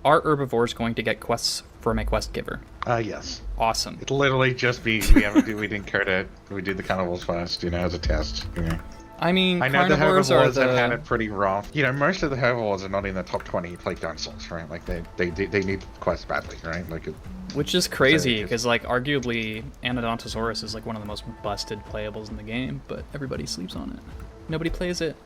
are herbivores going to get quests from a quest giver? Yes. Awesome. It literally just be we didn't code it. We did the carnivores first, as a test. I mean, I know the carnivores are herbivores have had it pretty rough. Most of the herbivores are not in the top 20 plate dinosaurs, right? Like they need quests badly, right? Which is crazy because arguably Adontosaurus is one of the most busted playables in the game, but everybody sleeps on it. Nobody plays it.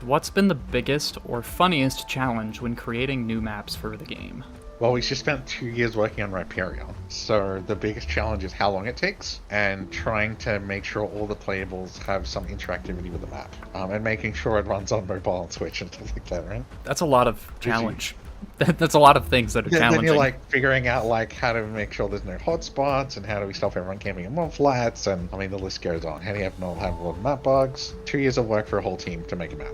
What's been the biggest or funniest challenge when creating new maps for the game? Well, we just spent 2 years working on Rhyperion, so the biggest challenge is how long it takes and trying to make sure all the playables have some interactivity with the map, and making sure it runs on mobile and Switch and stuff like that, right? That's a lot of challenge. That's a lot of things that are challenging. Then you're figuring out how to make sure there's no hotspots and how do we stop everyone camping in mud flats, and I mean the list goes on. How do you have a lot of map bugs? 2 years of work for a whole team to make a map.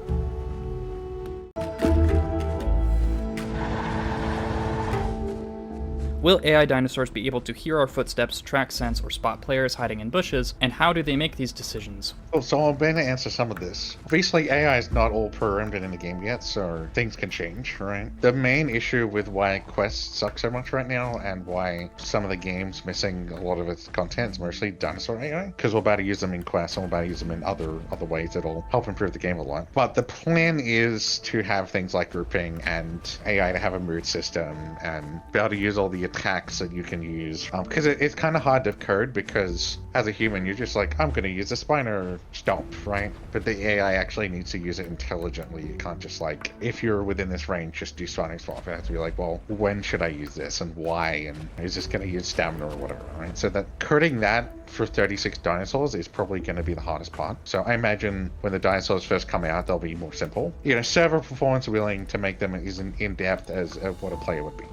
Will AI dinosaurs be able to hear our footsteps, track sense, or spot players hiding in bushes, and how do they make these decisions? Oh, so I'm going to answer some of this. Obviously, AI is not all programmed in the game yet, so things can change, right? The main issue with why quests suck so much right now, and why some of the game's missing a lot of its content, is mostly dinosaur AI, because we're about to use them in quests, and we're about to use them in other ways that'll help improve the game a lot. But the plan is to have things like grouping and AI to have a mood system, and be able to use all the attacks that you can use, because it's kind of hard to code, because as a human you're just I'm going to use a Spino stomp, right? But the AI actually needs to use it intelligently. You can't just if you're within this range, just do Spino swap. It has to be well, when should I use this and why, and is this going to use stamina or whatever, right? So that coding that for 36 dinosaurs is probably going to be the hardest part. So I imagine when the dinosaurs first come out, they'll be more simple. Server performance willing to make them as in-depth as what a player would be,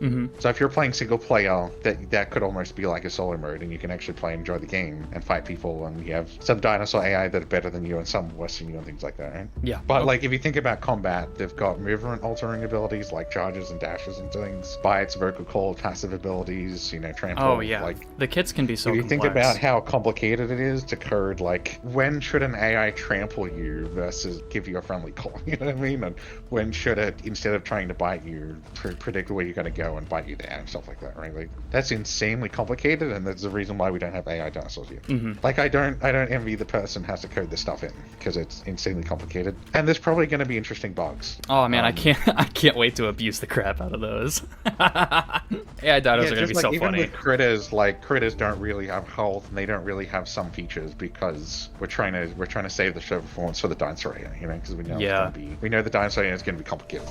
Mm-hmm. So if you're playing single player, that could almost be like a solo mode, and you can actually play and enjoy the game and fight people, and you have some dinosaur AI that are better than you and some worse than you and things like that, right? Yeah. But if you think about combat, they've got movement altering abilities like charges and dashes and things, bites, vocal call, passive abilities, trample. Oh yeah. The kits can be so complex. If you think about how complicated it is to code, when should an AI trample you versus give you a friendly call, you know what I mean? And when should it, instead of trying to bite you, predict where you're going to go and bite you down and stuff like that, right? That's insanely complicated, and that's the reason why we don't have AI dinosaurs yet. Mm-hmm. I don't envy the person who has to code this stuff in, because it's insanely complicated, and there's probably going to be interesting bugs. Oh man, I can't wait to abuse the crap out of those. AI dinos are going to be so even funny. With critters, critters don't really have health, and they don't really have some features, because we're trying to save the show performance for the dinosaur AI, because we know we know the dinosaur AI is going to be complicated.